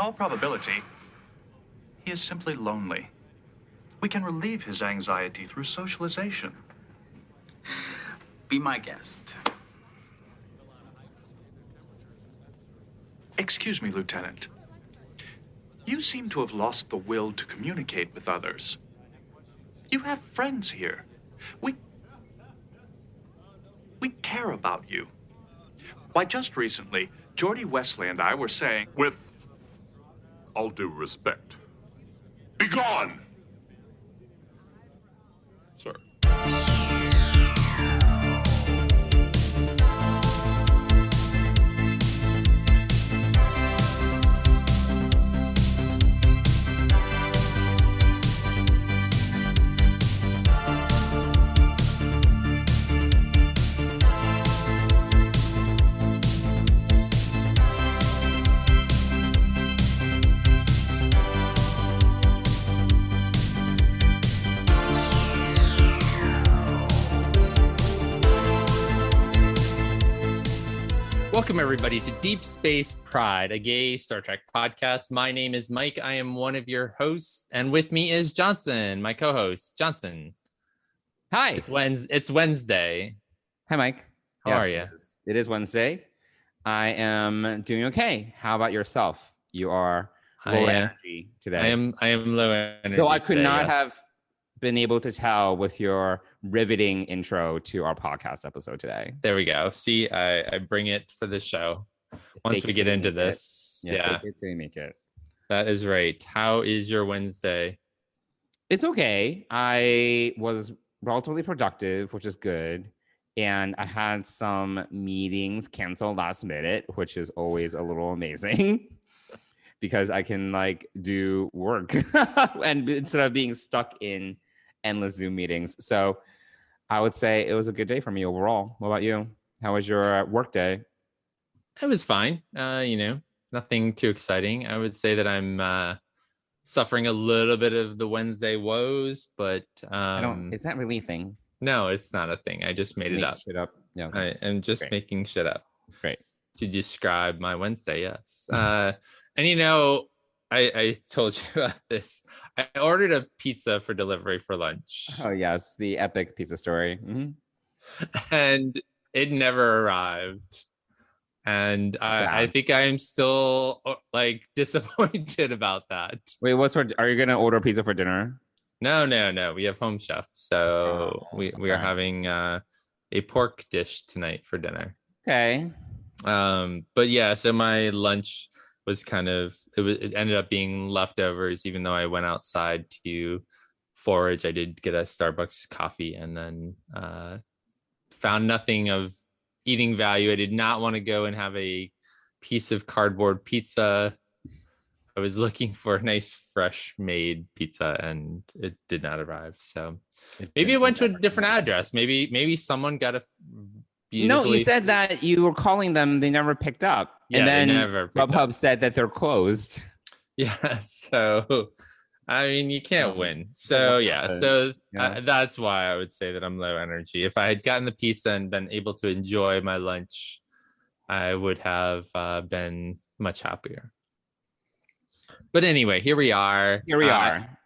all probability, he is simply lonely. We can relieve his anxiety through socialization. Be my guest. Excuse me, Lieutenant. You seem to have lost the will to communicate with others. You have friends here. We care about you. Why, just recently, Geordie Wesley and I were saying... With all due respect, be gone! Sir. Welcome, everybody, to Deep Space Pride, a gay Star Trek podcast. My name is Mike. I am one of your hosts, and with me is Johnson, my co-host. Johnson. Hi. It's Wednesday. Hi, Mike. How are you? It is Wednesday. I am doing okay. How about yourself? You are low energy today. I am low energy. Though I could today, not yes. have been able to tell with your riveting intro to our podcast episode today. There we go. See, I bring it for the show. Once we get into this. Yeah. Make it. That is right. How is your Wednesday? It's okay. I was relatively productive, which is good. And I had some meetings canceled last minute, which is always a little amazing because I can do work and instead of being stuck in endless Zoom meetings. So I would say it was a good day for me overall. What about you? How was your work day? It was fine. Nothing too exciting. I would say that I'm suffering a little bit of the Wednesday woes, but is that really a thing? No, it's not a thing. I just made it up. Shit up. Yeah. I am just making shit up. Great. To describe my Wednesday, yes. And I told you about this. I ordered a pizza for delivery for lunch. Oh, yes. The epic pizza story. Mm-hmm. And it never arrived. And I think I'm still disappointed about that. Wait, are you going to order pizza for dinner? No. We have home chef. So we are having a pork dish tonight for dinner. Okay. But yeah, so my lunch was it ended up being leftovers, even though I went outside to forage. I did get a Starbucks coffee and then found nothing of eating value. I did not want to go and have a piece of cardboard pizza. I was looking for a nice fresh made pizza and it did not arrive. So maybe it went to a different address. Maybe someone got a No, you said that you were calling them, they never picked up. Yeah, and then Grubhub said that they're closed. Yeah, so I mean, you can't win. So that's why I would say that I'm low energy. If I had gotten the pizza and been able to enjoy my lunch, I would have been much happier. But anyway, here we are.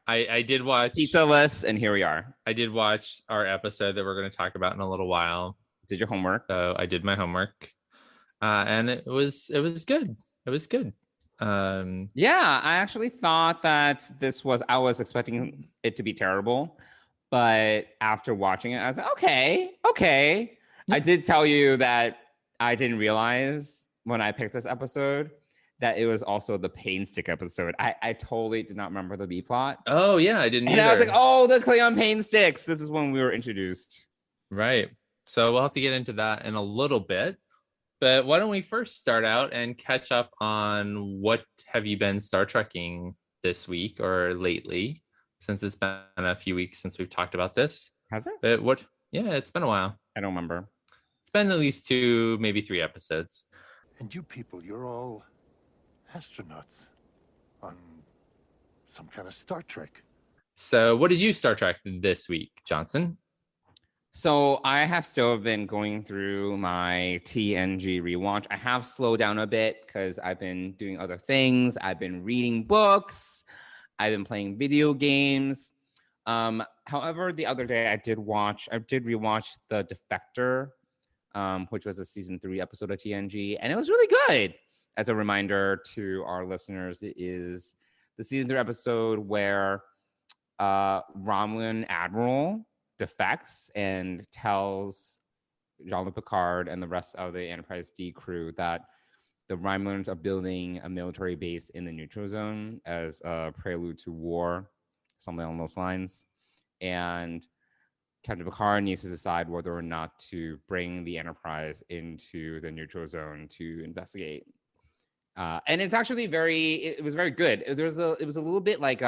I did watch Pizza-less, and here we are. I did watch our episode that we're going to talk about in a little while. Did your homework? So I did my homework, and it was good. It was good. Yeah, I actually thought that I was expecting it to be terrible, but after watching it, I was like, okay. I did tell you that I didn't realize when I picked this episode that it was also the pain stick episode. I totally did not remember the B plot. Oh yeah, I didn't either. And I was like, oh, the Cleon pain sticks. This is when we were introduced. Right. So we'll have to get into that in a little bit. But why don't we first start out and catch up on what have you been Star Trekking this week or lately, since it's been a few weeks since we've talked about this. Has it? But it's been a while. I don't remember. It's been at least 2, maybe 3 episodes. And you people, you're all astronauts on some kind of Star Trek. So what did you Star Trek this week, Johnson? So I have still been going through my TNG rewatch. I have slowed down a bit because I've been doing other things. I've been reading books. I've been playing video games. However, the other day I did rewatch The Defector, which was a season 3 episode of TNG, and it was really good. As a reminder to our listeners, it is the season 3 episode where Romulan Admiral defects and tells Jean-Luc Picard and the rest of the Enterprise D crew that the Romulans are building a military base in the neutral zone as a prelude to war, something along those lines. And Captain Picard needs to decide whether or not to bring the Enterprise into the neutral zone to investigate. And it's actually it was very good. It was a little bit like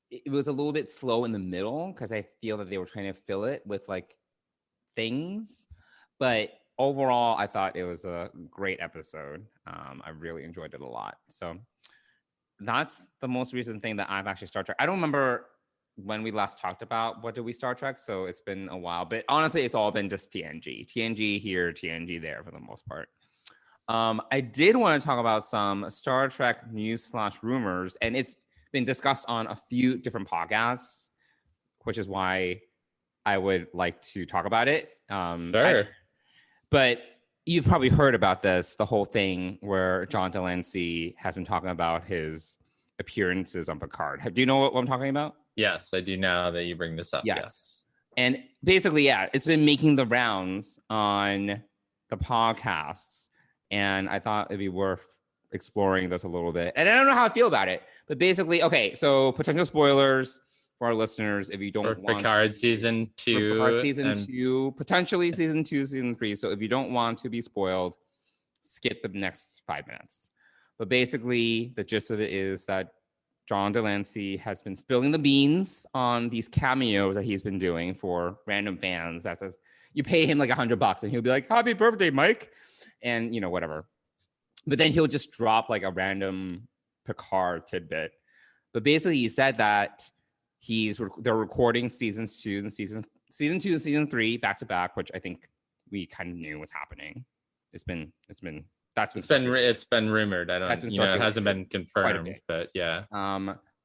it was a little bit slow in the middle because I feel that they were trying to fill it with like things, but overall I thought it was a great episode. I really enjoyed it a lot. So that's the most recent thing that I've actually Star Trek. I don't remember when we last talked about what did we Star Trek, so it's been a while, but honestly it's all been just TNG here, TNG there for the most part. I did want to talk about some Star Trek news / rumors, and it's been discussed on a few different podcasts, which is why I would like to talk about it. Sure. But you've probably heard about this, the whole thing where John Delancey has been talking about his appearances on Picard. Do you know what I'm talking about? Yes, I do now that you bring this up. Yes. And basically, yeah, it's been making the rounds on the podcasts. And I thought it'd be worth exploring this a little bit. And I don't know how I feel about it. But basically, okay, so potential spoilers for our listeners if you don't want Picard season 2. Picard season 2, potentially season 2, season 3. So if you don't want to be spoiled, skip the next 5 minutes. But basically, the gist of it is that John Delancey has been spilling the beans on these cameos that he's been doing for random fans. That says you pay him like $100 and he'll be like, "Happy birthday, Mike," and you know whatever. But then he'll just drop like a random Picard tidbit. But basically, he said that they're recording season 2 and season 2 and season 3 back to back, which I think we kind of knew was happening. It's been rumored. I don't, it hasn't been confirmed, but yeah.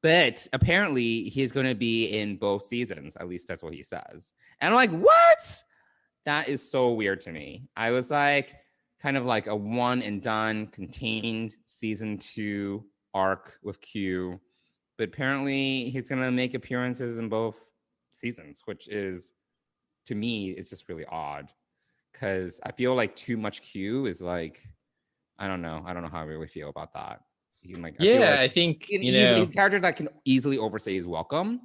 But apparently he's going to be in both seasons. At least that's what he says. And I'm like, what? That is so weird to me. I was like, kind of like a one and done contained season 2 arc with Q. But apparently he's going to make appearances in both seasons, which is, to me, it's just really odd. Because I feel like too much Q is like, I don't know how I really feel about that. I think he's a character that can easily overstay his welcome.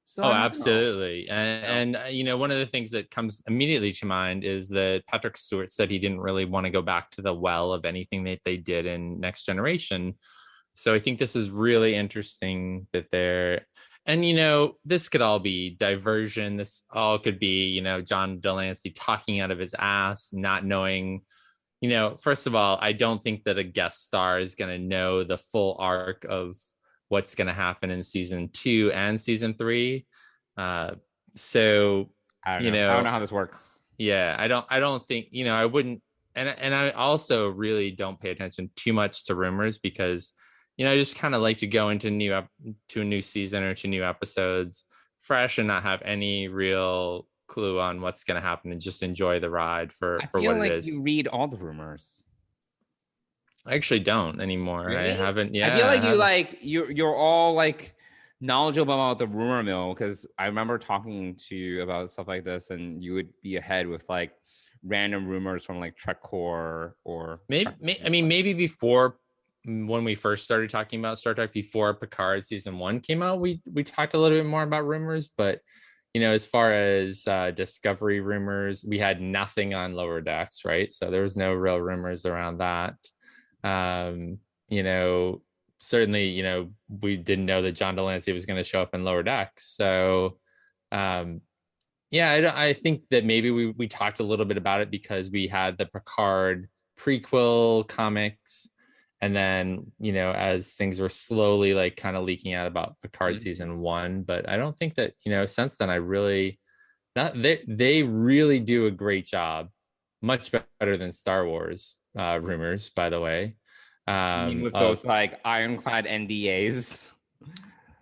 So absolutely. And one of the things that comes immediately to mind is that Patrick Stewart said he didn't really want to go back to the well of anything that they did in Next Generation. So I think this is really interesting that this could all be diversion. This all could be, John Delancey talking out of his ass, not knowing, first of all, I don't think that a guest star is going to know the full arc of what's going to happen in season 2 and season 3. So, I don't know how this works. Yeah, I don't think, I wouldn't. And I also really don't pay attention too much to rumors because, I just kind of like to go into a new season or to new episodes fresh and not have any real clue on what's going to happen and just enjoy the ride for what it is. You read all the rumors. I actually don't anymore. Really? I haven't. Yeah, I feel like you're all like knowledgeable about the rumor mill because I remember talking to you about stuff like this, and you would be ahead with like random rumors from like TrekCore or maybe before when we first started talking about Star Trek before Picard season 1 came out, we talked a little bit more about rumors, but as far as Discovery rumors, we had nothing on Lower Decks, right? So there was no real rumors around that. Certainly, we didn't know that John Delancey was going to show up in Lower Decks. So, I think that maybe we talked a little bit about it because we had the Picard prequel comics. And then, as things were slowly like kind of leaking out about Picard season 1, but I don't think that, since then I really They really do a great job, much better than Star Wars rumors, by the way. I mean, with Of those like ironclad NDAs.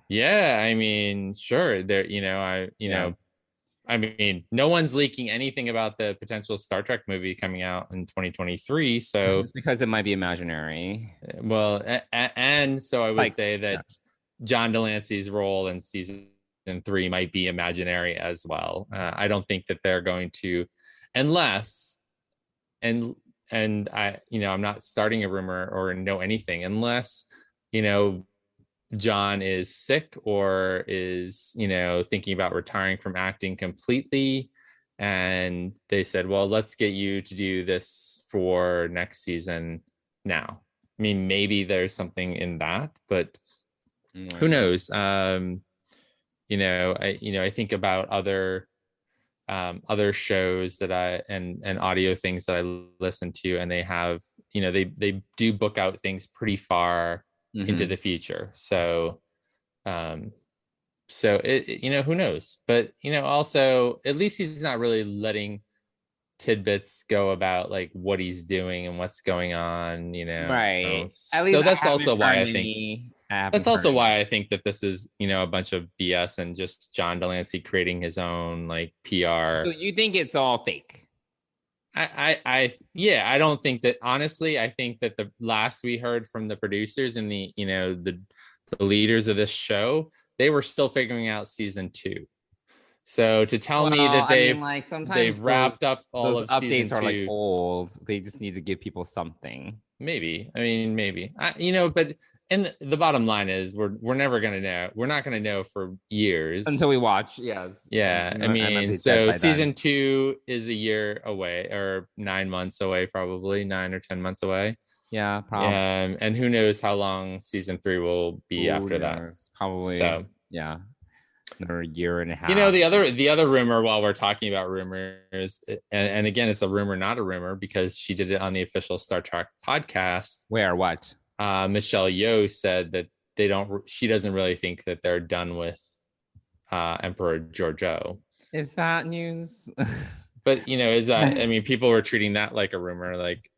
Yeah, I mean, sure, there, I mean, no one's leaking anything about the potential Star Trek movie coming out in 2023. So, It's because it might be imaginary. well, and so I would Like, say that John Delancey's role in season 3 might be imaginary as well. I don't think that they're going to, unless, and I'm not starting a rumor or know anything unless, you know, John is sick or is, thinking about retiring from acting completely. And they said, well, let's get you to do this for next season now. I mean, maybe there's something in that, but who knows? I think about other shows that and audio things that I listen to, and they have, they do book out things pretty far into the future. So who knows, but also at least he's not really letting tidbits go about like what he's doing and what's going on, right. So that's also why I think that this is, a bunch of BS and just John Delancey creating his own like PR. So you think it's all fake? I don't think that, honestly. I think that the last we heard from the producers and the leaders of this show, they were still figuring out season 2. So to tell me that they've wrapped up all of updates season 2, are like old. They just need to give people something. Maybe. I mean, maybe. But and the bottom line is we're never gonna know. We're not gonna know for years until we watch. Yes. Yeah. I mean, so season 2 is a year away, or 9 months away, probably 9 or 10 months away. Yeah, probably. And who knows how long season 3 will be after that? Probably. So yeah, another year and a half. The other rumor, while we're talking about rumors, and again, it's a rumor, not a rumor, because she did it on the official Star Trek podcast. Where what? Michelle Yeoh said that she doesn't really think that they're done with Emperor Georgiou. Is that news? But is that, I mean, people were treating that like a rumor, like,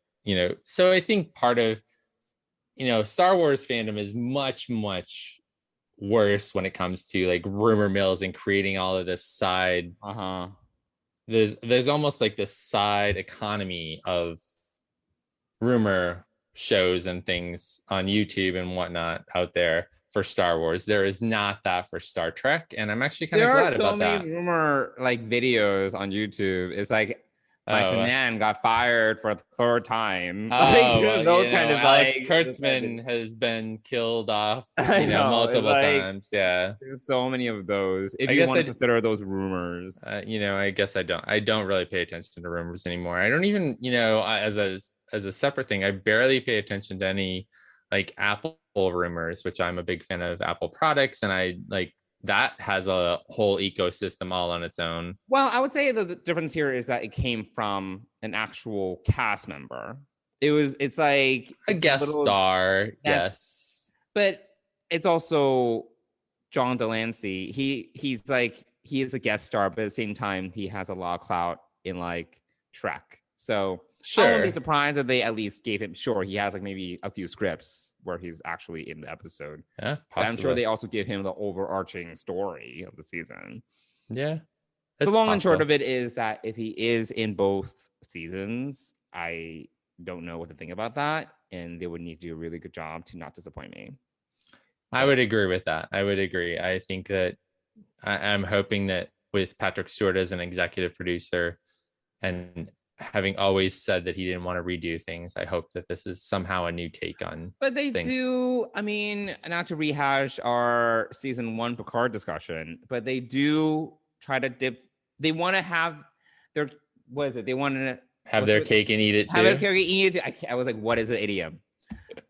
so I think part of, Star Wars fandom is much, much worse when it comes to like rumor mills and creating all of this side. There's almost like this side economy of rumor shows and things on YouTube and whatnot out there for Star Wars. There is not that for Star Trek, and I'm actually kind of glad about that. There are so many rumor like videos on YouTube. It's like the man got fired for the 3rd time. Those kind of Alex Kurtzman has been killed off, multiple times. Yeah, there's so many of those. If you want to consider those rumors, I guess I don't really pay attention to rumors anymore. I don't even, as a separate thing, I barely pay attention to any like Apple rumors, which I'm a big fan of Apple products, and I like that has a whole ecosystem all on its own. Well, I would say the difference here is that it came from an actual cast member. It's like a guest star, yes, but it's also John Delancey. He is a guest star, but at the same time, he has a lot of clout in like Trek. So sure, I wouldn't be surprised if they at least gave him. Sure, he has like maybe a few scripts where he's actually in the episode. Yeah, I'm sure they also give him the overarching story of the season. Yeah, the long and short of it is that if he is in both seasons, I don't know what to think about that, and they would need to do a really good job to not disappoint me. I would agree with that. I would agree. I think that I'm hoping that with Patrick Stewart as an executive producer, and having always said that he didn't want to redo things, I hope that this is somehow a new take on. But they do. I mean, not to rehash our season 1 Picard discussion, but they do try to dip. They want to have their. What is it? They want to have their cake and eat it too. Have their cake and eat it too. I was like, what is the idiom?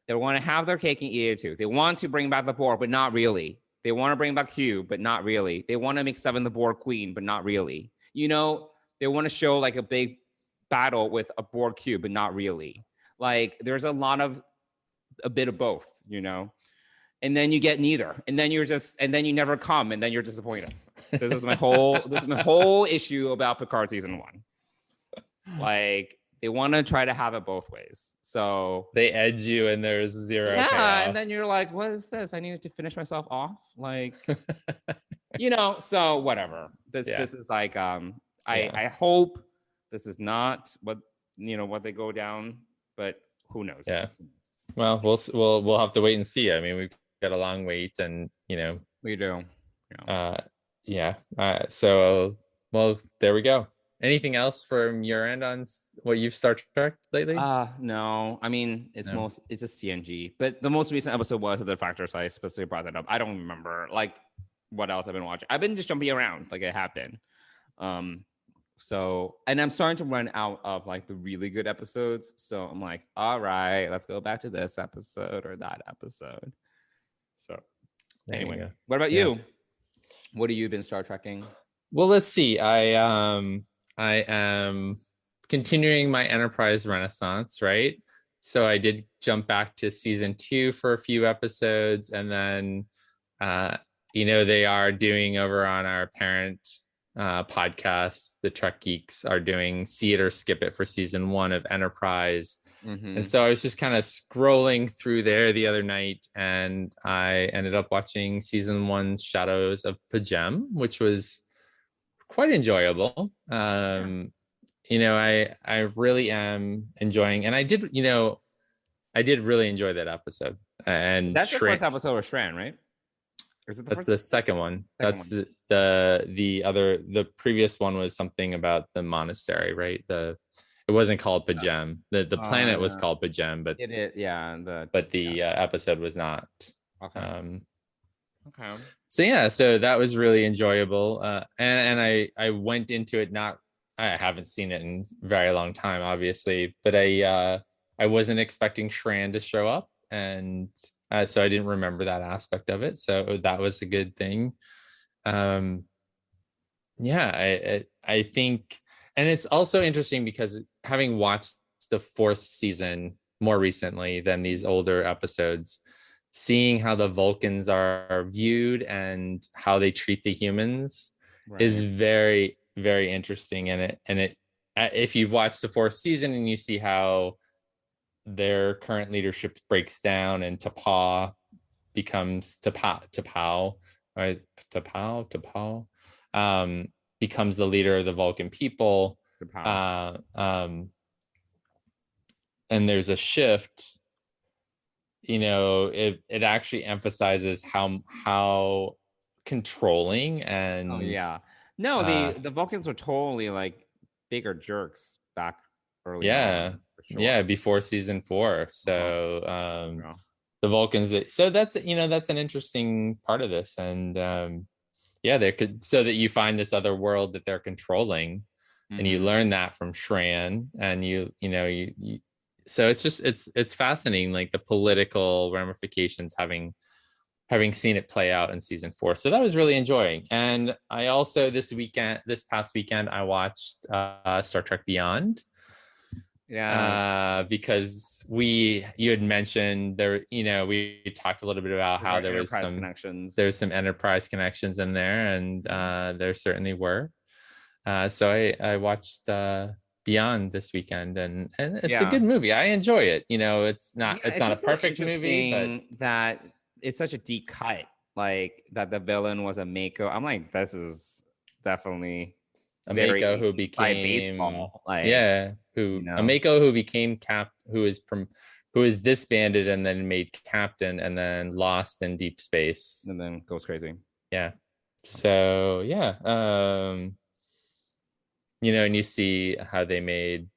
They want to have their cake and eat it too. They want to bring back the Borg, but not really. They want to bring back Q, but not really. They want to make Seven the Borg queen, but not really. They want to show like a big battle with a Borg cube, but not really. Like there's a bit of both, and then you get neither, and then you never come, and then you're disappointed. This is my whole issue about Picard season 1. Like, they want to try to have it both ways. So they edge you and there's zero yeah, payoff. and then you're like, what is this? I needed to finish myself off. Like, so whatever. This is like I hope this is not what what they go down, but who knows? Yeah. Well, we'll have to wait and see. I mean, we've got a long wait, and we do. So well, there we go. Anything else from your end on what you've Star Trek lately? No. I mean, it's just TNG. But the most recent episode was the Factor, so I specifically brought that up. I don't remember like what else I've been watching. I've been just jumping around like I have been. So, and I'm starting to run out of like the really good episodes. So I'm like, all right, let's go back to this episode or that episode. So anyway, what about you? What have you been Star Trekking? Well, let's see. I am continuing my Enterprise renaissance, right? So I did jump back to season 2 for a few episodes, and then they are doing over on our parent podcast, the Trek Geeks are doing See It or Skip It for season 1 of Enterprise. And so I was just kind of scrolling through there the other night, and I ended up watching season 1's Shadows of Pajem, which was quite enjoyable. I really am enjoying, and I did really enjoy that episode. And that's the first episode with Shran, right? That's the second one. That's the previous one was something about the monastery, right? It wasn't called Pajem. The planet was called Pajem, but it is, the episode was not. Okay. Okay. So that was really enjoyable. And I went into it I haven't seen it in a very long time, obviously, but I wasn't expecting Shran to show up, and so I didn't remember that aspect of it. So that was a good thing. I think, and it's also interesting because having watched the 4th season more recently than these older episodes, seeing how the Vulcans are viewed and how they treat the humans is very, very interesting. And it if you've watched the 4th season and you see how their current leadership breaks down and T'Pau becomes T'Pau, right? T'Pau becomes the leader of the Vulcan people. And there's a shift. It actually emphasizes how controlling and the Vulcans were totally like bigger jerks back early on, for sure. Before season 4. So the Vulcans, so that's an interesting part of this. And there could, so that you find this other world that they're controlling, and you learn that from Shran, and you so it's fascinating, like the political ramifications, having seen it play out in season 4. So that was really enjoying. And I also this past weekend I watched Star Trek Beyond. Because you had mentioned there, we talked a little bit about how there was some Enterprise connections in there, and there certainly were. So I watched Beyond this weekend, and it's a good movie. I enjoy it. It's not a perfect movie, but that it's such a deep cut, like that the villain was a Mako. I'm like, this is definitely a Mako who became baseball, a Mako who became who is disbanded and then made captain and then lost in deep space and then goes crazy. So and you see how they made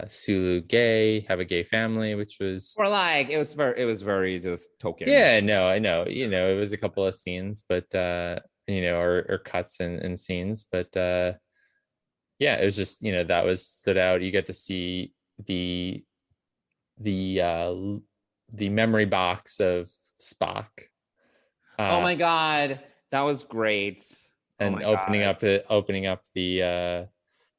Sulu gay, have a gay family, which was it was very just token. I know. It was a couple of scenes, but or cuts and scenes, but it was just that was stood out. You get to see the memory box of Spock. Oh my god, that was great. And opening up the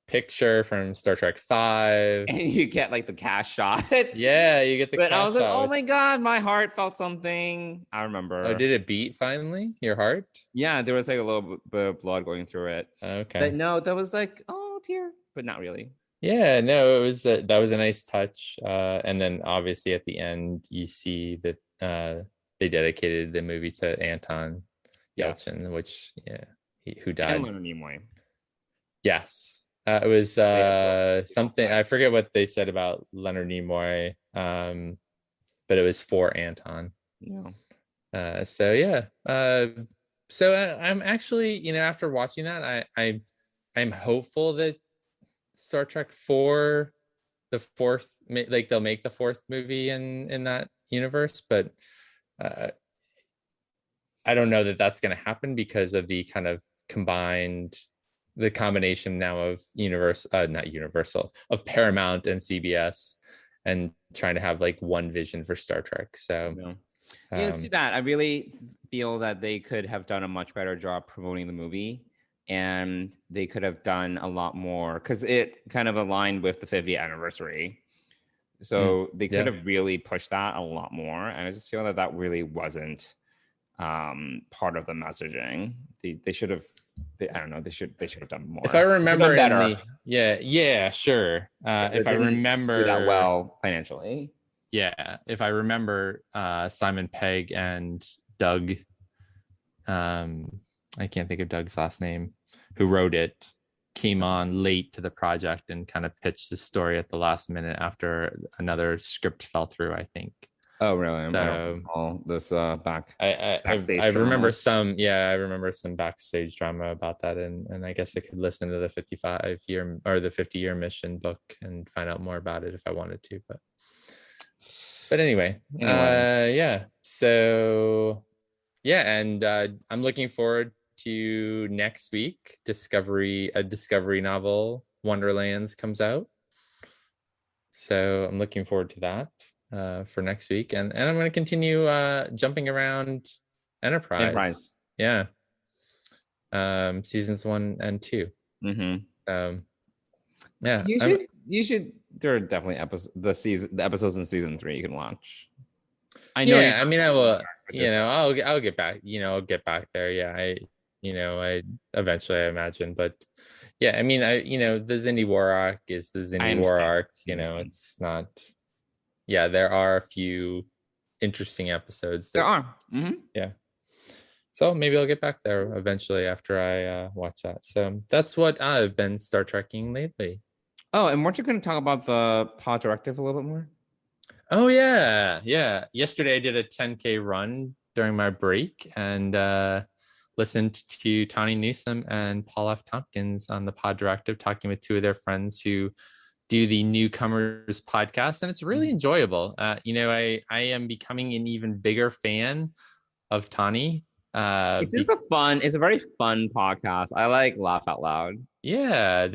picture from Star Trek 5. And you get like the cast shot. Yeah, you get the But I was like, shot, oh which- my God, my heart felt something. I remember. Oh, did it beat finally? Your heart? Yeah, there was like a little bit of blood going through it. Okay. But no, that was like, oh, tear, but not really. Yeah, no, it was that was a nice touch. And then obviously at the end, you see that they dedicated the movie to Anton Yes. Yelchin, which who And died. Leonard Nimoy. Yes, it was something I forget what they said about Leonard Nimoy, but it was for Anton. Yeah. So yeah, so I'm actually, after watching that, I'm hopeful that Star Trek 4, the fourth, like they'll make the fourth movie in that universe, but I don't know that that's going to happen because of the kind of combination now of not Universal, of Paramount and CBS, and trying to have like one vision for Star Trek. So let's do that. I really feel that they could have done a much better job promoting the movie, and they could have done a lot more because it kind of aligned with the 50th anniversary. So they could have really pushed that a lot more. And I just feel that really wasn't part of the messaging. They should have, I don't know, they should have done more. If I remember better. Sure. If I remember that well financially. Yeah, if I remember Simon Pegg and Doug, I can't think of Doug's last name, who wrote it, came on late to the project and kind of pitched the story at the last minute after another script fell through, I think. Oh, really? So, I don't recall this backstage I drama. remember some backstage drama about that, and I guess I could listen to the 55-year or the 50-year mission book and find out more about it if I wanted to, but anyway. So and I'm looking forward to next week. A Discovery novel, Wonderlands, comes out, so I'm looking forward to that for next week, and I'm going to continue jumping around Enterprise. Seasons 1 and 2. You should. There are definitely the episodes in season 3 you can watch. I know. Yeah, I mean, I will. I'll get back. I'll get back there. Yeah, I eventually, I imagine. But yeah, I mean, the Xindi War arc is the Xindi War arc. It's not. Yeah, there are a few interesting episodes. There are. Yeah. So maybe I'll get back there eventually after I watch that. So that's what I've been Star Trekking lately. Oh, and weren't you going to talk about the pod directive a little bit more? Oh, yeah. Yesterday I did a 10K run during my break and listened to Tawny Newsome and Paul F. Tompkins on the pod directive, talking with two of their friends who do the Newcomers podcast, and it's really enjoyable. I am becoming an even bigger fan of Tawny. It's a very fun podcast. I like laugh out loud. Yeah,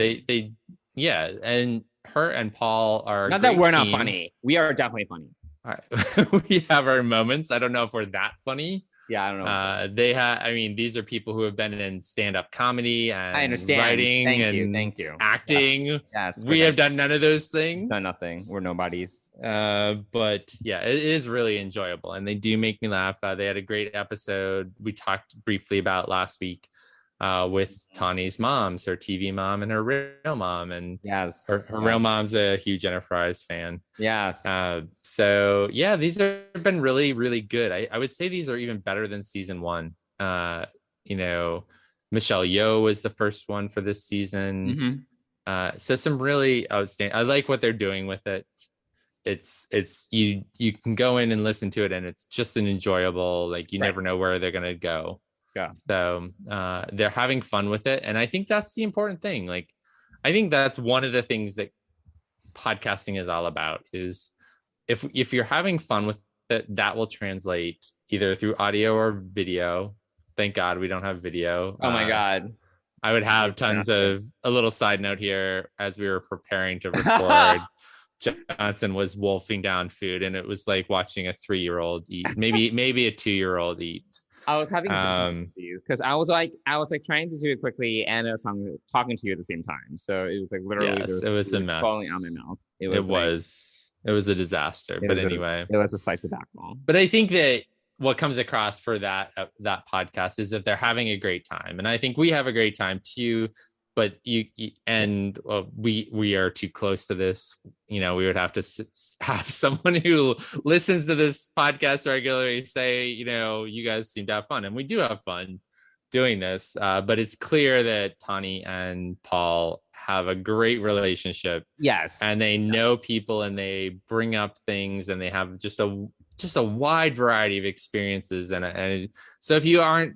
and her and Paul are not that we're not funny. We are definitely funny. All right. We have our moments. I don't know if we're that funny. Yeah, I don't know. These are people who have been in stand-up comedy and I understand. writing Thank you. Acting. Yes. We have done none of those things. Done nothing. We're nobodies. But yeah, it is really enjoyable, and they do make me laugh. They had a great episode we talked briefly about last week with Tawny's moms, her TV mom and her real mom, and her real mom's a huge Enterprise fan. Yes. So yeah, these have been really, really good. I would say these are even better than season 1. Michelle Yeoh was the first one for this season. So some really outstanding. I like what they're doing with it. It's you can go in and listen to it, and it's just an enjoyable, like you never know where they're gonna go. Yeah. So they're having fun with it, and I think that's the important thing. Like, I think that's one of the things that podcasting is all about. Is if you're having fun with it, that will translate either through audio or video. Thank God we don't have video. Oh my God. I would have tons of a little side note here as we were preparing to record. Johnson was wolfing down food, and it was like watching a 3-year-old eat, maybe a 2-year-old eat. I was having Um, difficulties because I was like trying to do it quickly and I was talking to you at the same time. So it was like literally yes, there it was a food mess. falling out of my mouth. It Like, was a disaster. But anyway, it was a slight tobacco. but I think that what comes across for that podcast is that they're having a great time, and I think we have a great time too. But we are too close to this. We would have to have someone who listens to this podcast regularly say, you guys seem to have fun, and we do have fun doing this. But it's clear that Tani and Paul have a great relationship. Yes, and they know people, and they bring up things, and they have just a wide variety of experiences. And so if you're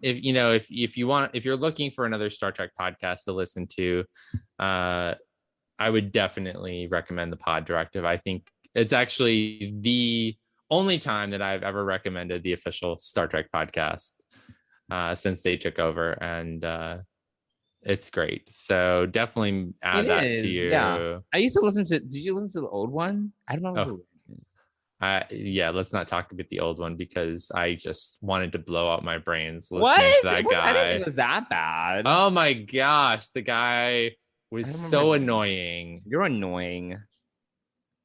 looking for another Star Trek podcast to listen to, I would definitely recommend the Pod Directive. I think it's actually the only time that I've ever recommended the official Star Trek podcast since they took over, and it's great. So definitely add that to you. Yeah. I used to listen to. Did you listen to the old one? I don't know. Yeah, let's not talk about the old one because I just wanted to blow out my brains listening What? to that guy. I didn't think it was that bad. Oh my gosh, the guy was so annoying. You're annoying.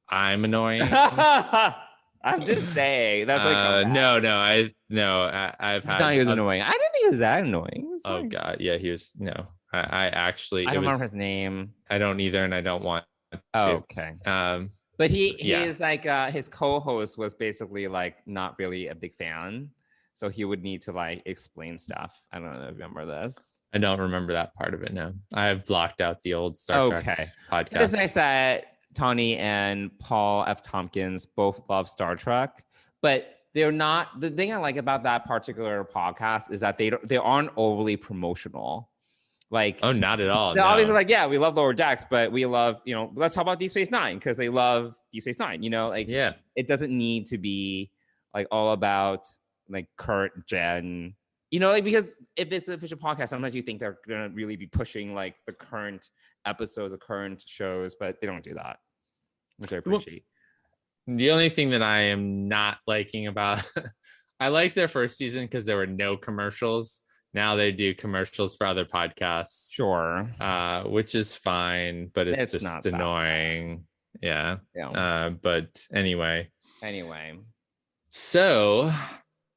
I'm annoying. I'm just saying. That's like I've had. He was annoying. I didn't think he was that annoying. Oh god, yeah, he was. No, I actually. I don't remember his name. I don't either, and I don't want to. Oh, okay. But he is like his co-host was basically like not really a big fan, so he would need to like explain stuff. I don't know if you remember this. I don't remember that part of it. No, I have blocked out the old Star Trek podcast. It's nice that Tony and Paul F. Tompkins both love Star Trek, but they're not. The thing I like about that particular podcast is that they aren't overly promotional. Like, oh, not at all. They're obviously like, yeah, we love Lower Decks, but we love, let's talk about Deep Space Nine because they love Deep Space Nine. Yeah, it doesn't need to be like all about like current gen. Because if it's an official podcast, sometimes you think they're gonna really be pushing like the current episodes, the current shows, but they don't do that, which I appreciate. Well, the only thing that I am not liking about, I liked their first season because there were no commercials. Now they do commercials for other podcasts. Sure. Which is fine, but it's just not annoying. Yeah. But anyway. So,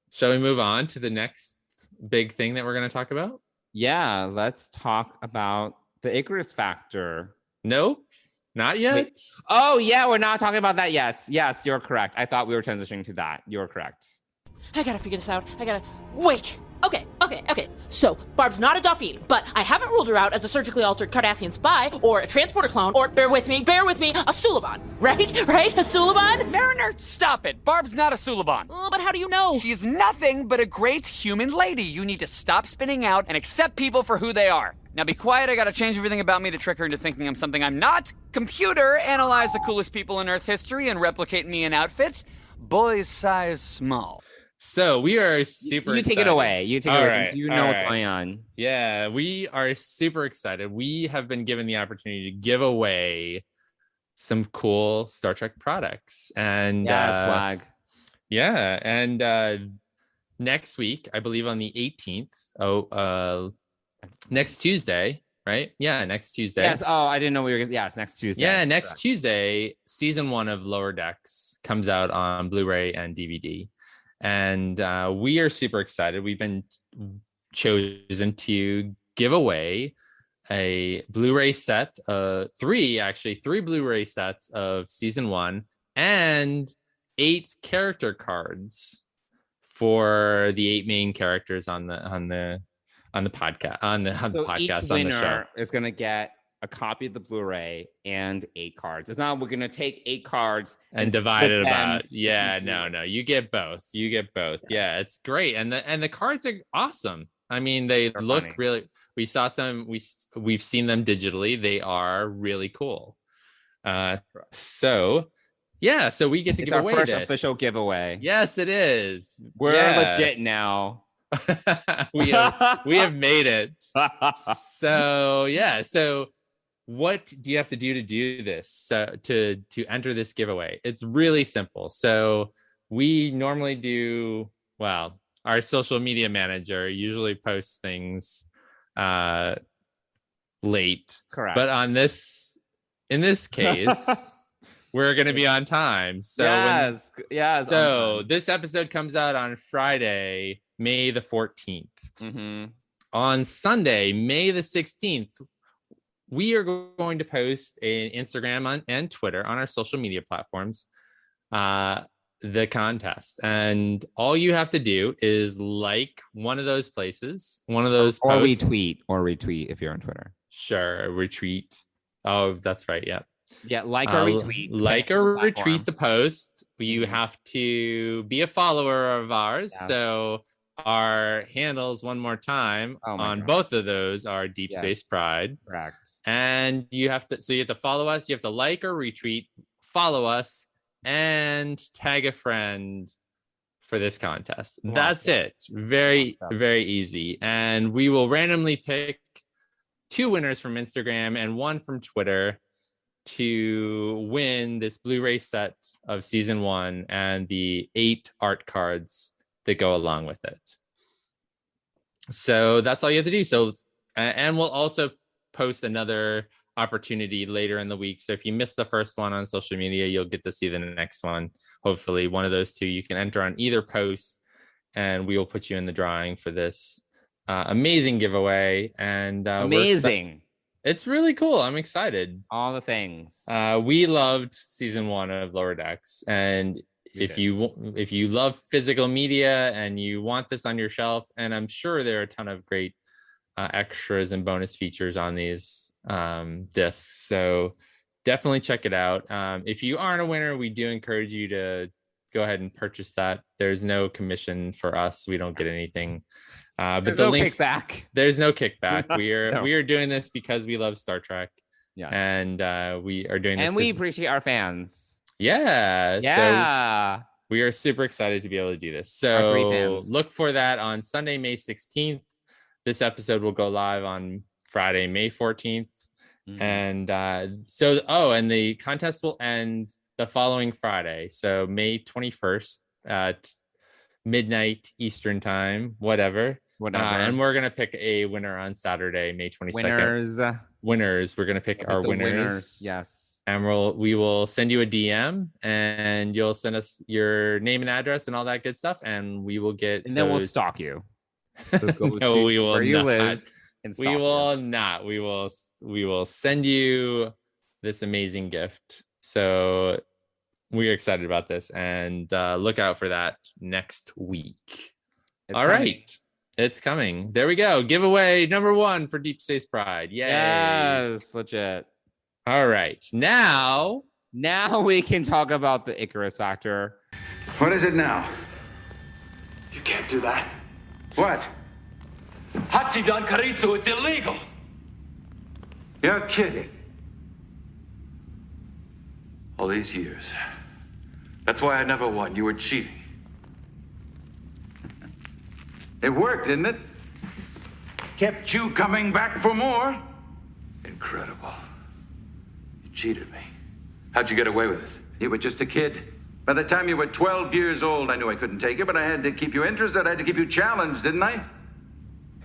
shall we move on to the next big thing that we're going to talk about? Yeah, let's talk about the Icarus Factor. No, not yet. Wait. Oh, yeah, we're not talking about that yet. Yes, you're correct. I thought we were transitioning to that. You're correct. I gotta figure this out. Wait! Okay. So, Barb's not a Dauphine, but I haven't ruled her out as a surgically altered Cardassian spy, or a transporter clone, or, bear with me, a Suliban. Right? A Suliban? Mariner, stop it. Barb's not a Suliban. Oh, but how do you know? She's nothing but a great human lady. You need to stop spinning out and accept people for who they are. Now be quiet, I gotta change everything about me to trick her into thinking I'm something I'm not. Computer, analyze the coolest people in Earth history and replicate me in outfit. Boy's size small. So we are super excited. Take it away. You take it away. You know what's going on. Yeah, we are super excited. We have been given the opportunity to give away some cool Star Trek products. And swag. Yeah. And next week, I believe on the 18th, next Tuesday, right? Yeah, next Tuesday. Yes. Oh, I didn't know we were. Yes, next Tuesday. Yeah, next Tuesday, season 1 of Lower Decks comes out on Blu-ray and DVD. And we are super excited. We've been chosen to give away a Blu-ray set, three Blu-ray sets of season 1 and 8 character cards for the 8 main characters on the podcast on the podcast on the show. Is going to get a copy of the Blu-ray and 8 cards. It's not we're gonna take 8 cards and divide it about. Yeah, no, you get both. Yes. Yeah, it's great, and the cards are awesome. I mean, they're look funny. Really. We saw some. We've seen them digitally. They are really cool. So we get to give away first this official giveaway. Yes, it is. We're legit now. we have made it. So what do you have to do this to enter this giveaway? It's really simple. So we normally do, well, our social media manager, usually posts things late. Correct. But in this case, we're going to be on time. So yes. So this episode comes out on Friday, May the 14th. Mm-hmm. On Sunday, May the 16th, we are going to post an Instagram and Twitter on our social media platforms, the contest. And all you have to do is like one of those places, one of those or posts. retweet if you're on Twitter. Sure, retweet. Oh, that's right. Yeah. Yeah, like or retweet. Like or retweet the post. You have to be a follower of ours. Yes. So our handles, one more time, on both of those are Deep Space Pride. Correct. And you have to follow us. You have to like or retweet, follow us, and tag a friend for this contest. That's it. Very, very easy. And we will randomly pick 2 winners from Instagram and 1 from Twitter to win this Blu-ray set of season 1 and the 8 art cards that go along with it. So that's all you have to do. So, and we'll also post another opportunity later in the week. So if you missed the first one on social media, you'll get to see the next one. Hopefully one of those 2, you can enter on either post and we will put you in the drawing for this amazing giveaway. And amazing. It's really cool. I'm excited. All the things. We loved season 1 of Lower Decks, and if you love physical media and you want this on your shelf, and I'm sure there are a ton of great extras and bonus features on these discs, so definitely check it out. If you aren't a winner, we do encourage you to go ahead and purchase that. There's no commission for us. We don't get anything. But there's the no links, kickback. There's no kickback. We are doing this because we love Star Trek. Yeah. And we are doing this. And we appreciate our fans. Yeah. Yeah. So we are super excited to be able to do this. So look for that on Sunday, May 16th. This episode will go live on Friday, May 14th. Mm-hmm. And and the contest will end the following Friday. So May 21st at midnight Eastern time, whatever. And we're going to pick a winner on Saturday, May 22nd. Winners. We're going to pick our winners. Yes. And we will send you a DM and you'll send us your name and address and all that good stuff. And we will get. And then we'll stalk you. No, we will where you not. Live we will not. We will send you this amazing gift. So we're excited about this, and look out for that next week. All right. It's coming. There we go. Giveaway number 1 for Deep Space Pride. Yay. Yes, legit. All right. Now we can talk about the Icarus Factor. What is it now? You can't do that. What? Hachidan Karitsu, it's illegal. You're kidding. All these years. That's why I never won. You were cheating. It worked, didn't it? Kept you coming back for more. Incredible. You cheated me. How'd you get away with it? You were just a kid. By the time you were 12 years old, I knew I couldn't take it, but I had to keep you interested. I had to keep you challenged, didn't I?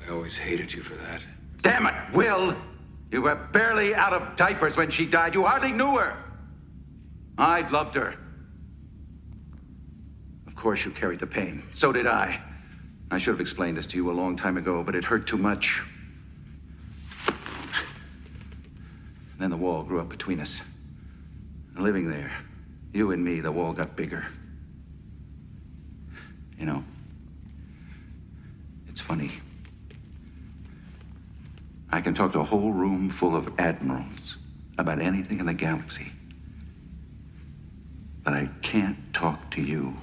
I always hated you for that. Damn it, Will! You were barely out of diapers when she died. You hardly knew her. I'd loved her. Of course you carried the pain. So did I. I should have explained this to you a long time ago, but it hurt too much. Then the wall grew up between us. And living there, you and me, the wall got bigger. You know, it's funny. I can talk to a whole room full of admirals about anything in the galaxy. But I can't talk to you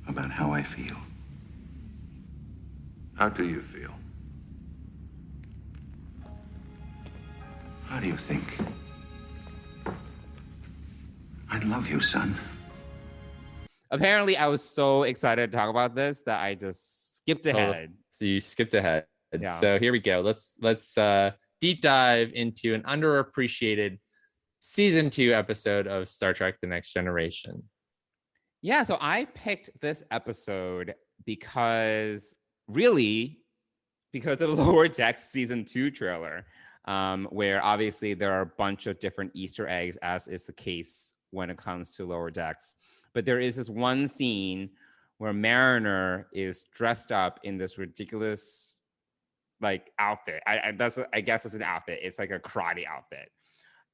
about how I feel. How do you feel? How do you think? I love you, son. Apparently, I was so excited to talk about this that I just skipped ahead. So you skipped ahead. Yeah. So here we go. Let's deep dive into an underappreciated season 2 episode of Star Trek: The Next Generation. Yeah, so I picked this episode because of the Lower Decks season 2 trailer, where obviously there are a bunch of different Easter eggs, as is the case when it comes to Lower Decks. But there is this one scene where Mariner is dressed up in this ridiculous like outfit. I guess it's an outfit. It's like a karate outfit.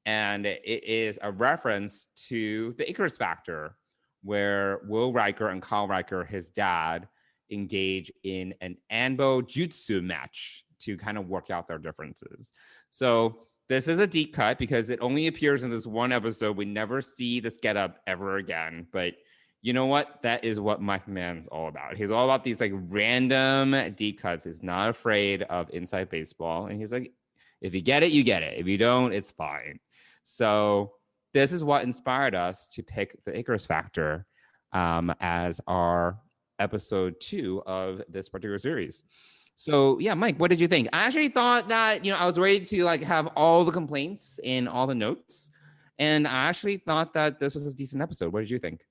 And it is a reference to the Icarus Factor, where Will Riker and Kyle Riker, his dad, engage in an Anbo Jutsu match to kind of work out their differences. So this is a deep cut because it only appears in this one episode. We never see this get up ever again. But you know what? That is what Mike Mann's all about. He's all about these like random deep cuts. He's not afraid of inside baseball. And he's like, if you get it, you get it. If you don't, it's fine. So this is what inspired us to pick the Icarus Factor as our episode 2 of this particular series. So yeah, Mike, what did you think? I actually thought that, I was ready to like have all the complaints in all the notes. And I actually thought that this was a decent episode. What did you think?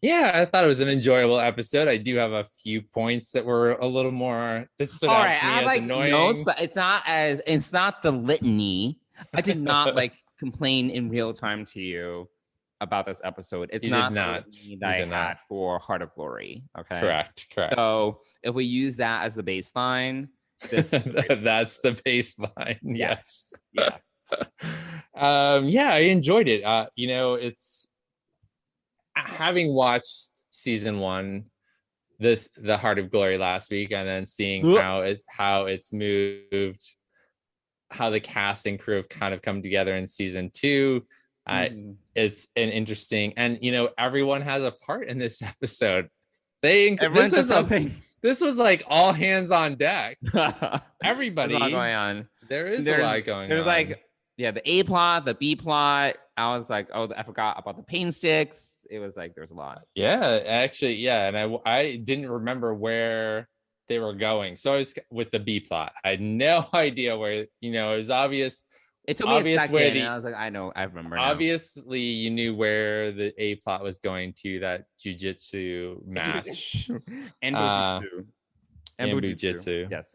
Yeah, I thought it was an enjoyable episode. I do have a few points that were a little more that stood out to me I have as like annoying. notes, but it's not the litany. I did not like complain in real time to you about this episode. It's not the litany that I had for Heart of Glory. Okay. Correct. So if we use that as the baseline, that's the baseline. Yes. Yes. Yeah, I enjoyed it. It's having watched season 1, the Heart of Glory last week, and then seeing how it's moved, how the cast and crew have kind of come together in season 2. It's an interesting, and everyone has a part in this episode. This was like all hands on deck. Everybody. There's a lot going on. There's a lot going on. There's like, the A plot, the B plot. I was like, I forgot about the pain sticks. It was like, there's a lot. Yeah, actually, yeah. And I didn't remember where they were going. So I was with the B plot. I had no idea where, it was obvious. It took me a second, and I was like, I remember now. Obviously, you knew where the A plot was going to, that jujitsu match. And Bujitsu. Yes.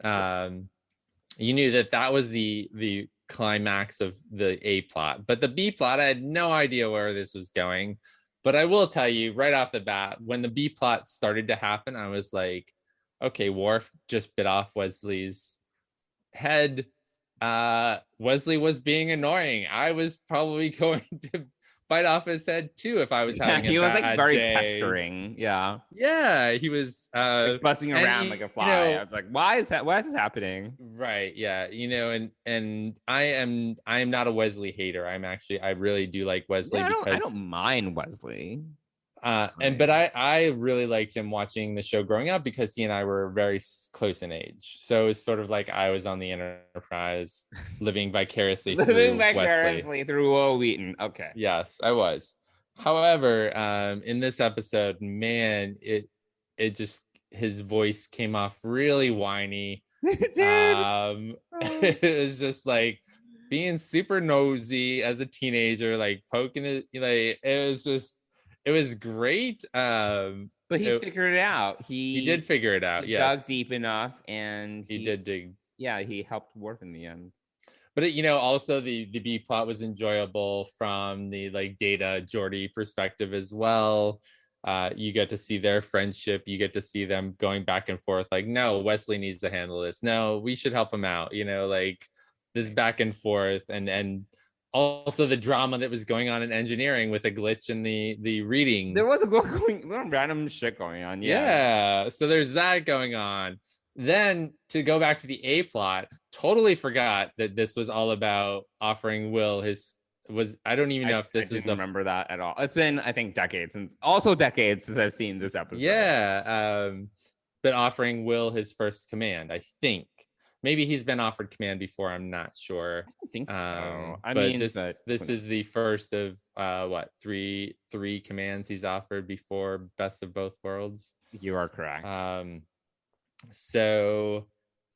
You knew that was the climax of the A plot. But the B plot, I had no idea where this was going. But I will tell you right off the bat, when the B plot started to happen, I was like, okay, Worf just bit off Wesley's head. Wesley was being annoying. I was probably going to bite off his head too if I was having he was like very day. Pestering. Yeah, he was like buzzing around like a fly. I was like, why is this happening? Right. Yeah. And I am not a Wesley hater. I really do like Wesley. I don't mind Wesley. But I really liked him watching the show growing up because he and I were very close in age. So it was sort of like I was on the Enterprise living vicariously through Will Wheaton. Okay. Yes, I was. However, in this episode, man, it just, his voice came off really whiny. It was just like being super nosy as a teenager, like poking it, like it was great. But he figured it out. He did figure it out. Yes. Dug deep enough, and he did dig. Yeah, he helped Worf in the end. But also the B plot was enjoyable from the like Data Geordi perspective as well. You get to see their friendship. You get to see them going back and forth. Like, no, Wesley needs to handle this. No, we should help him out. Like this back and forth, and also the drama that was going on in engineering with a glitch in the readings. There was a random shit going on. Yeah. So there's that going on. Then to go back to the A plot, totally forgot that this was all about offering Will I don't even know if this is remember that at all. It's been, I think, decades since I've seen this episode. Yeah. But offering Will his first command, I think. Maybe he's been offered command before. I'm not sure. I think so. This is the first of three commands he's offered before Best of Both Worlds. You are correct. So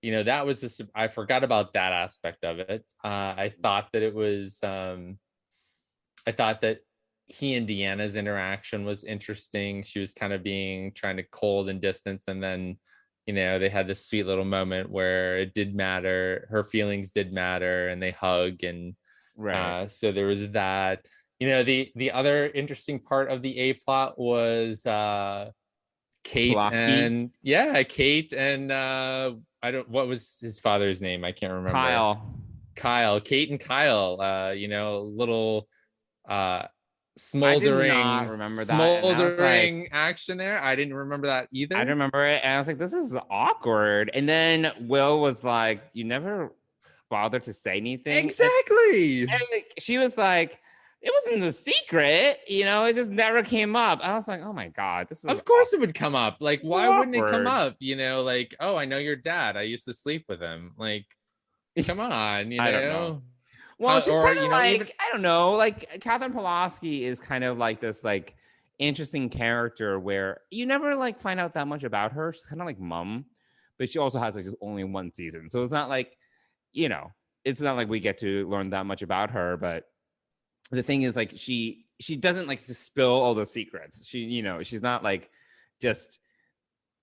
that was I forgot about that aspect of it. I thought that it was I thought that he and Deanna's interaction was interesting. She was kind of trying to cold and distance, and then they had this sweet little moment where it did matter. Her feelings did matter, and they hug, and so there was that. The other interesting part of the A plot was Kate Pulaski. Kate and what was his father's name? I can't remember. Kate and Kyle, little smoldering, I did not remember that. Smoldering action there. I didn't remember that either. I remember it, and I was like, this is awkward. And then Will was like, you never bothered to say anything. Exactly. And she was like, it wasn't a secret, it just never came up. I was like, oh my God, this is of course it would come up. Like, why wouldn't it come awkward. up? Like, oh, I know your dad. I used to sleep with him. Like, come on, I don't know. Well, she's kind of like, I don't know, like Catherine Pulaski is kind of like this like interesting character where you never like find out that much about her. She's kind of like Mum, but she also has like just only one season. So it's not like, it's not like we get to learn that much about her, but the thing is like she doesn't like to spill all the secrets. She's not like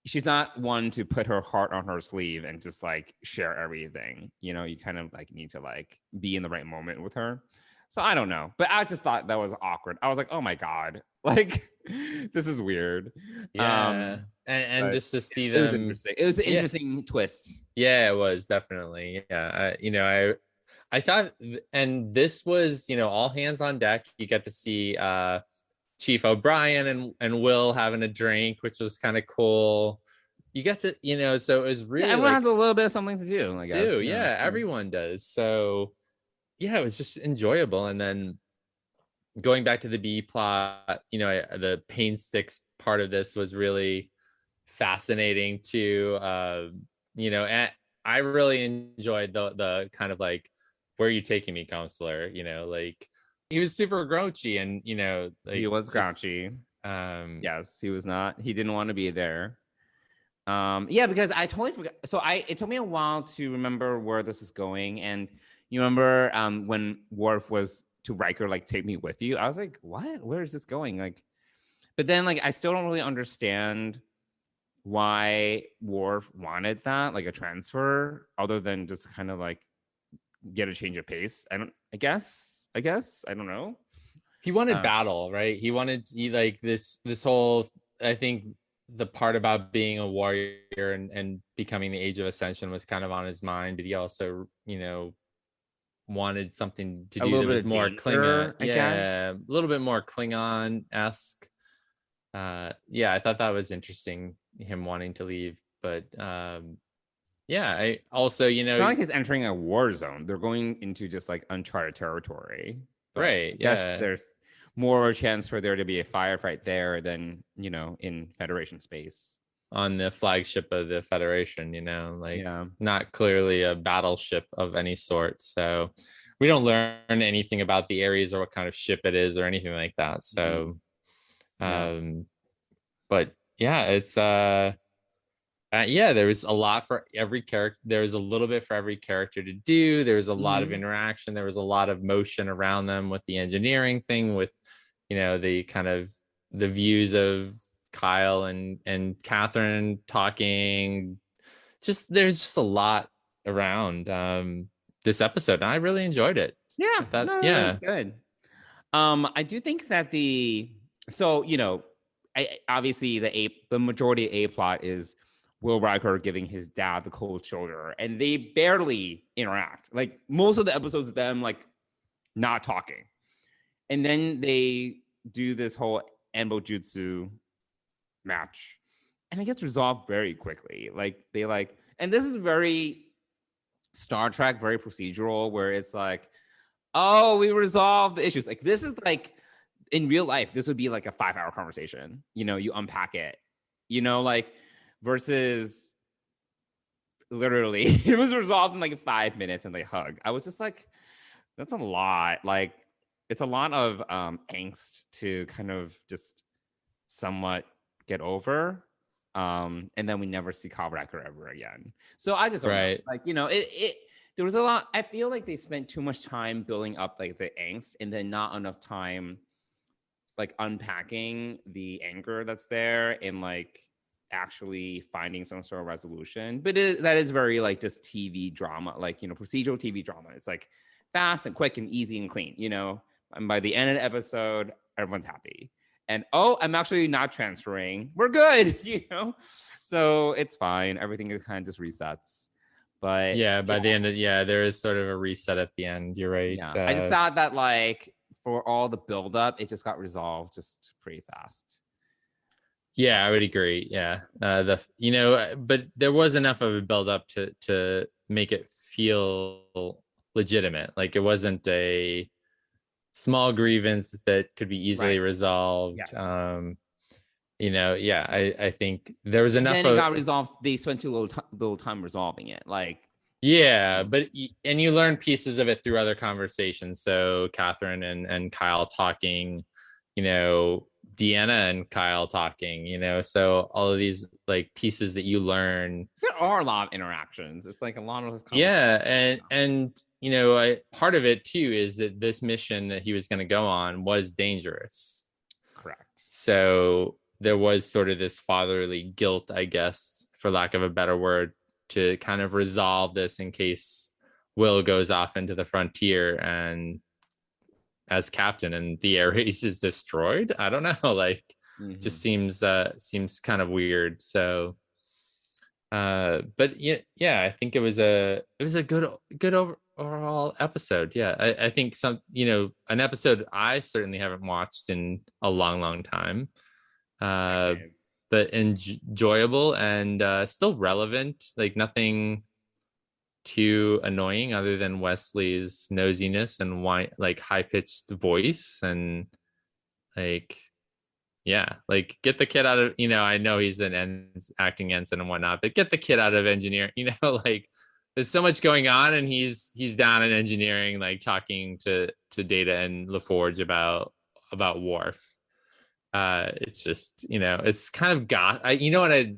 she's not one to put her heart on her sleeve and just like share everything. You kind of like need to like be in the right moment with her. So I don't know, but I just thought that was awkward. I was like, oh my God, like this is weird. Yeah. And just to see them, it was interesting. It was an interesting twist. Yeah, it was definitely. Yeah. I thought, and this was, all hands on deck. You get to see Chief O'Brien and Will having a drink, which was kind of cool. You get to, so it was really everyone has a little bit of something to do, I guess. Everyone does. So yeah, it was just enjoyable. And then going back to the B plot, the pain sticks part of this was really fascinating too. And I really enjoyed the kind of like, where are you taking me, counselor? Like he was super grouchy, and like, he was grouchy. Yes, he was not. He didn't want to be there. Because I totally forgot. So it took me a while to remember where this was going. And you remember when Worf was to Riker, like, take me with you. I was like, what? Where is this going? Like, but then like I still don't really understand why Worf wanted that, like a transfer, other than just kind of like get a change of pace. I guess I don't know. He wanted battle, right? He like this whole, I think the part about being a warrior and becoming the Age of Ascension was kind of on his mind, but he also, wanted something to do that was more Klingon, I guess. A little bit more Klingon-esque. I thought that was interesting, him wanting to leave, but I also, it's not like he's entering a war zone. They're going into just like uncharted territory, right? I guess there's more chance for there to be a firefight there than in Federation space on the flagship of the Federation. Not clearly a battleship of any sort. So we don't learn anything about the Ares or what kind of ship it is or anything like that. So, but yeah, it's there was a lot for every character. There was a little bit for every character to do. There was a lot of interaction. There was a lot of motion around them with the engineering thing, with the kind of the views of Kyle and Catherine talking. There's just a lot around this episode, and I really enjoyed it. Yeah, that was good. I do think that obviously the majority of A plot is Will Riker giving his dad the cold shoulder, and they barely interact. Like most of the episodes of them like not talking, and then they do this whole Enbo Jutsu match, and it gets resolved very quickly. Like they and this is very Star Trek, very procedural, where it's like, oh, we resolved the issues. Like this is like in real life, this would be like a 5-hour conversation. You unpack it. Versus literally it was resolved in like 5 minutes and they hug. I was just like, that's a lot. Like it's a lot of angst to kind of just somewhat get over. And then we never see Kyle Riker ever again. So I just right. There was a lot. I feel like they spent too much time building up like the angst and then not enough time like unpacking the anger that's there and like actually finding some sort of resolution. But that is very like just TV drama, like, you know, procedural TV drama. It's like fast and quick and easy and clean, you know. And by the end of the episode, everyone's happy. And I'm actually not transferring. We're good, you know. So it's fine. Everything kind of just resets. But yeah, by the end of there is sort of a reset at the end. You're right. Yeah. I just thought that like for all the buildup, it just got resolved just pretty fast. Yeah, I would agree. Yeah, but there was enough of a buildup to make it feel legitimate. Like it wasn't a small grievance that could be easily resolved. Yes. I think there was enough. And then it got resolved. They spent too little time resolving it. Like, yeah, but you learn pieces of it through other conversations. So Catherine and Kyle talking, you know, Deanna and Kyle talking, you know, so all of these like pieces that you learn. There are a lot of interactions. It's like a lot of and you know, part of it too is that this mission that he was going to go on was dangerous. Correct. So there was sort of this fatherly guilt, I guess, for lack of a better word, to kind of resolve this in case Will goes off into the frontier and as captain and the air race is destroyed. I don't know, like just seems kind of weird. So but yeah, I think it was a good overall episode. Yeah, I think an episode I certainly haven't watched in a long time. But enjoyable and still relevant, like nothing too annoying other than Wesley's nosiness and like high-pitched voice and like get the kid out of, you know, I know he's an acting ensign and whatnot, but get the kid out of engineering, you know, like there's so much going on and he's down in engineering, like talking to Data and LaForge about Worf. It's just, you know, it's kind of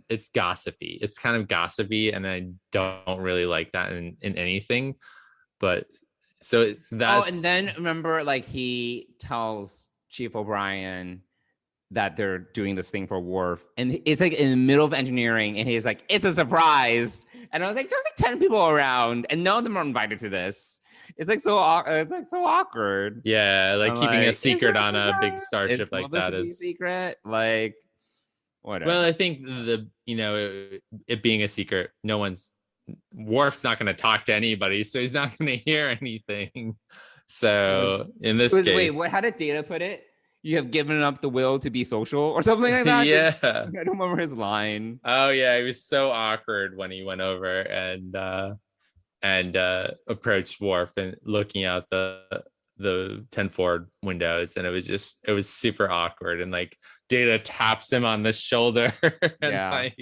it's gossipy. It's kind of gossipy, and I don't really like that in anything. But so it's that. Oh, and then remember, like he tells Chief O'Brien that they're doing this thing for Worf, and it's like in the middle of engineering, and he's like, "It's a surprise," and I was like, "There's like 10 people around, and none of them are invited to this." It's like so awkward. Yeah, like keeping a secret on a big starship like that is a secret. Like, whatever. Well, I think it being a secret, Worf's not going to talk to anybody, so he's not going to hear anything. So in this case, wait, how did Data put it? You have given up the will to be social, or something like that. Yeah, I don't remember his line. Oh yeah, it was so awkward when he went over and approached Worf and looking out the 10 forward windows, and it was super awkward, and like Data taps him on the shoulder and like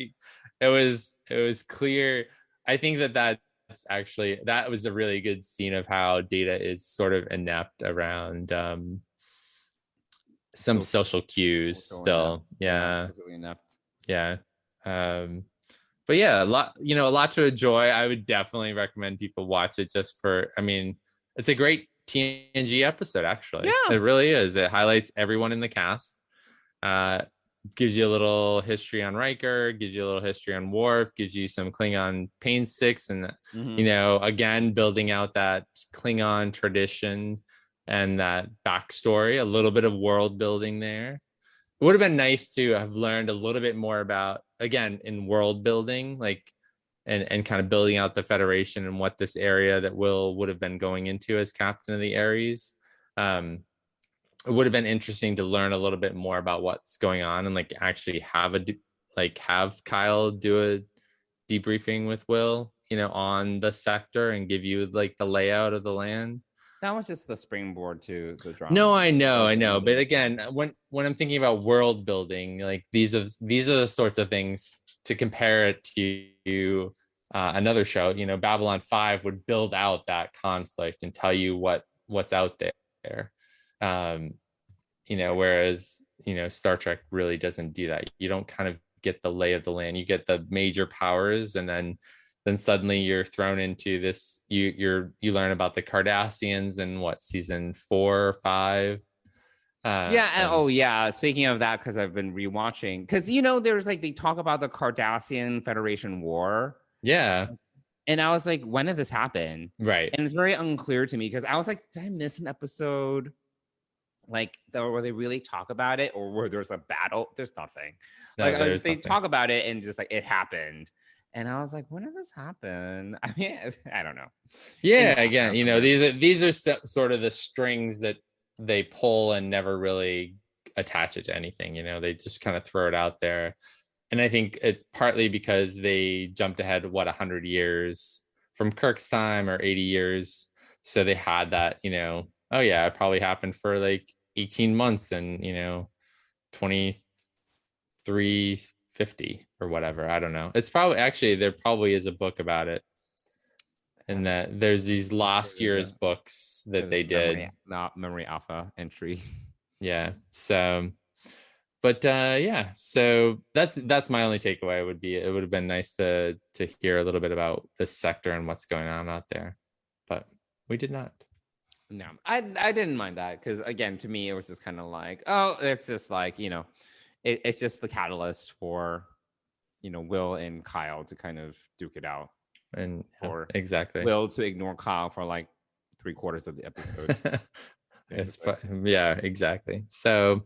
it was clear. I think that was a really good scene of how Data is sort of inept around some social cues still. Inept. But yeah, a lot to enjoy. I would definitely recommend people watch it it's a great TNG episode, actually. Yeah. It really is. It highlights everyone in the cast, gives you a little history on Riker, gives you a little history on Worf, gives you some Klingon pain sticks, and, again, building out that Klingon tradition and that backstory, a little bit of world building there. It would have been nice to have learned a little bit more about, again, in world building, like, and kind of building out the Federation and what this area that Will would have been going into as captain of the Ares. It would have been interesting to learn a little bit more about what's going on and like actually have Kyle do a debriefing with Will, on the sector and give you like the layout of the land. That was just the springboard to the drama. No, I know. But again, when I'm thinking about world building, like these are the sorts of things to compare it to another show. Babylon 5 would build out that conflict and tell you what's out there. Whereas Star Trek really doesn't do that. You don't kind of get the lay of the land. You get the major powers, and then suddenly you're thrown into this. You learn about the Cardassians in season 4 or 5, Yeah. And, oh, yeah. Speaking of that, because I've been rewatching, because there's like they talk about the Cardassian Federation War, yeah, and I was like, when did this happen? right. And it's very unclear to me because I was like, did I miss an episode? Like, where they really talk about it, or where there's a battle? There's nothing. No, Like, there's they nothing. talk about it and just like it happened, and I was like, when did this happen? I mean, I don't know. Yeah, again, these are sort of the strings that they pull and never really attach it to anything. They just kind of throw it out there, and I think it's partly because they jumped ahead 100 years from Kirk's time, or 80 years, so they had that. Oh yeah, it probably happened for like 18 months and 2350 or whatever. I don't know. It's probably, actually, there probably is a book about it. And that there's these last year's books that they did. Memory alpha entry. Yeah. So, but yeah. So that's my only takeaway would be, it would have been nice to hear a little bit about this sector and what's going on out there, but we did not. No, I didn't mind that because, again, to me it was just kind of like, oh, it's just like it's just the catalyst for Will and Kyle to kind of duke it out. And or exactly Will to ignore Kyle for like 3/4 of the episode. Yeah, exactly. So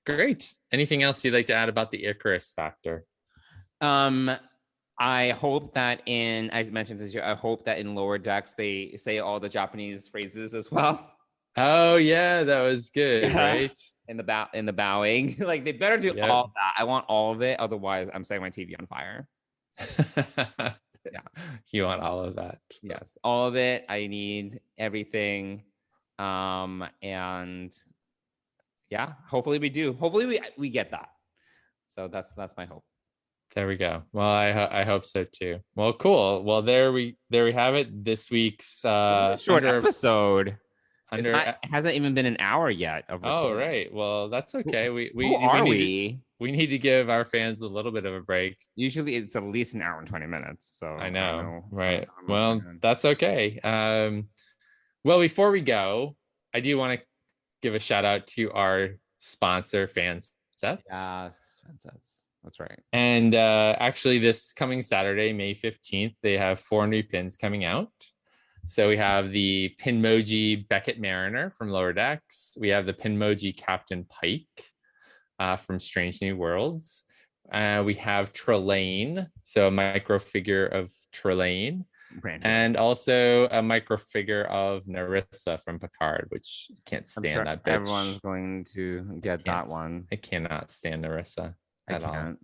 great. Anything else you'd like to add about the Icarus Factor? I hope that I mentioned this year, I hope that in Lower Decks they say all the Japanese phrases as well. Oh yeah, that was good, right? In the bowing. Like, they better do all that. I want all of it, otherwise I'm setting my TV on fire. Yeah, you want all of that? Yes, all of it. I need everything. And yeah, hopefully we do. Hopefully we get that. So that's my hope. There we go. Well, I hope so too. Well, cool. Well, there we have it. This week's short episode. It hasn't even been an hour yet. Oh, right. Well, that's okay. We need to give our fans a little bit of a break. Usually it's at least an hour and 20 minutes. So I know. Right. Well, that's okay. Well, before we go, I do want to give a shout out to our sponsor, Fansets. Yes, Fansets. That's right. And actually, this coming Saturday, May 15th, they have 4 new pins coming out. So we have the Pinmoji Beckett Mariner from Lower Decks. We have the Pinmoji Captain Pike from Strange New Worlds. We have Trelane, so a micro figure of Trelane. And also a micro figure of Narissa from Picard, which can't stand that bitch. Everyone's going to get that one. I cannot stand Narissa at all.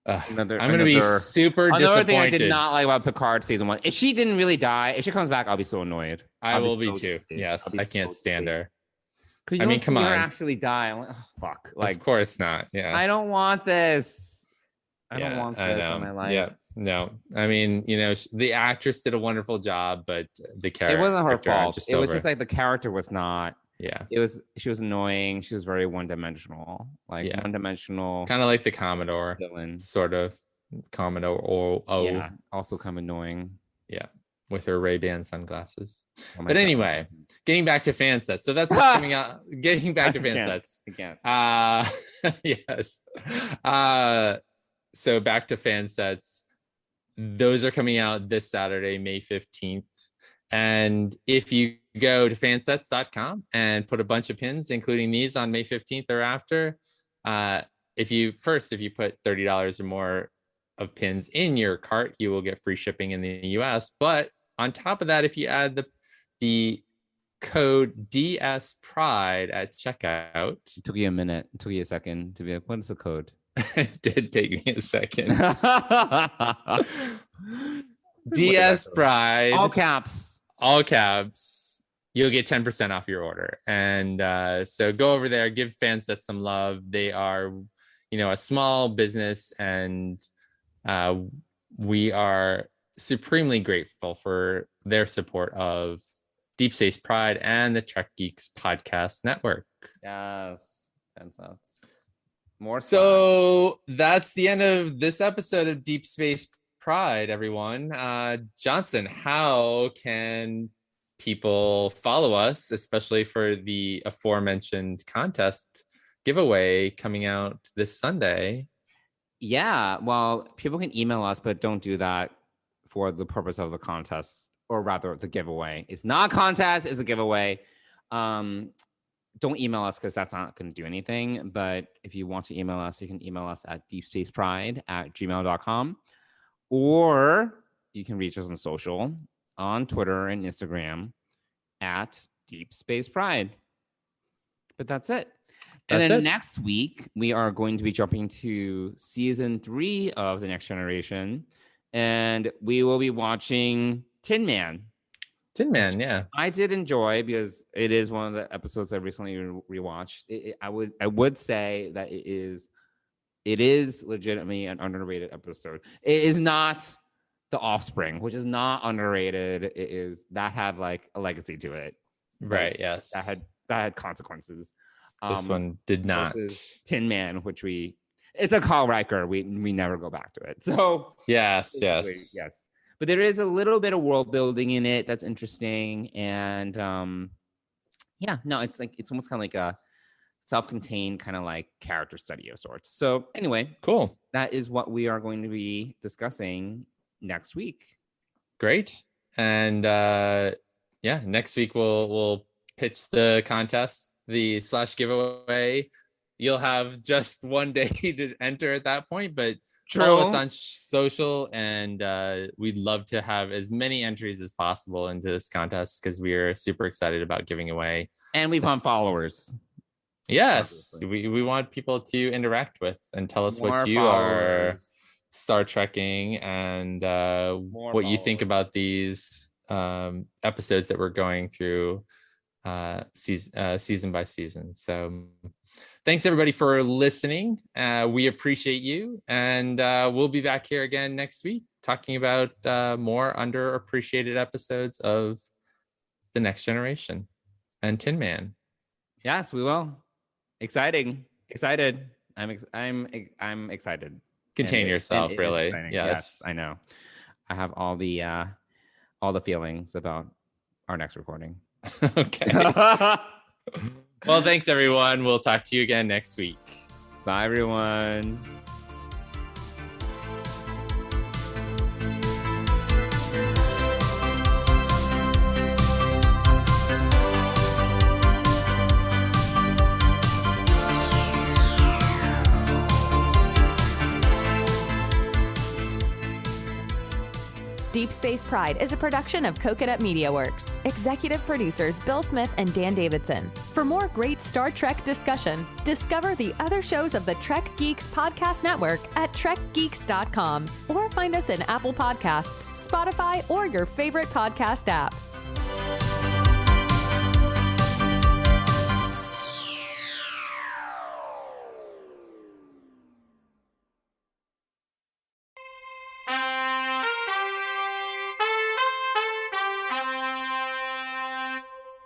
I'm going to be super disappointed. Another thing I did not like about Picard season 1, if she didn't really die, if she comes back, I'll be so annoyed. I will be too. Yes, I can't stand her. Because you come on, her actually die. I'm like, oh, fuck. Like, of course not. Yeah, I don't want this. I don't want this in my life. Yeah, no. I mean, the actress did a wonderful job, but the character, it wasn't her fault. It was just like the character was not. Yeah, she was annoying. She was very one-dimensional, one-dimensional, kind of like the Commodore villain, sort of Commodore. Yeah, also kind of annoying. Yeah, with her Ray-Ban sunglasses. But anyway, getting back to Fansets. So that's what's coming out. Getting back to Fansets. Yes. So back to Fansets. Those are coming out this Saturday, May 15th. And if you go to fansets.com and put a bunch of pins, including these, on May 15th or after, if you put $30 or more of pins in your cart, you will get free shipping in the US. But on top of that, if you add the code DS Pride at checkout, it took you a minute, it took you a second to be like, what is the code? It did take me a second. DS Pride, all caps, you'll get 10% off your order. And so go over there, give Fansets some love. They are, a small business, and we are supremely grateful for their support of Deep Space Pride and the Trek Geeks podcast network. Yes, Fansets. More. So that's the end of this episode of Deep Space Pride, everyone. Johnson, how can people follow us, especially for the aforementioned contest giveaway coming out this Sunday. Yeah, well, people can email us, but don't do that for the purpose of the contest, or rather the giveaway. It's not a contest, it's a giveaway. Don't email us because that's not going to do anything. But if you want to email us, you can email us at deepspacepride@gmail.com, or you can reach us on social, on Twitter and Instagram at Deep Space Pride. But that's it. And then next week, we are going to be jumping to season 3 of The Next Generation, and we will be watching Tin Man. Tin Man, yeah. I did enjoy because it is one of the episodes I recently rewatched. I would say that it is legitimately an underrated episode. It is not The Offspring, which is not underrated. It is that had like a legacy to it, right? Yes, that had consequences. This one did not. Versus Tin Man, which it's a Carl Riker. We never go back to it. So yes. But there is a little bit of world building in it that's interesting, and it's almost kind of like a self-contained kind of like character study of sorts. So anyway, cool. That is what we are going to be discussing next week. Great, and next week we'll pitch the contest. The / giveaway, you'll have just one day to enter at that point, but follow us on social, and we'd love to have as many entries as possible into this contest because we are super excited about giving away. And we want followers. Yes, we want people to interact with and tell us what you are Star Trekking and what you think about these episodes that we're going through season by season. So thanks everybody for listening. We appreciate you, and we'll be back here again next week talking about more underappreciated episodes of The Next Generation and Tin Man. Yes, we will. Excited. I'm excited. Contain yourself, really. Yes, I know. I have all the feelings about our next recording. Okay. Well, thanks everyone. We'll talk to you again next week. Bye everyone. Deep Space Pride is a production of Coconut Media Works. Executive producers Bill Smith and Dan Davidson. For more great Star Trek discussion, discover the other shows of the Trek Geeks Podcast Network at trekgeeks.com, or find us in Apple Podcasts, Spotify, or your favorite podcast app.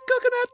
Coconut.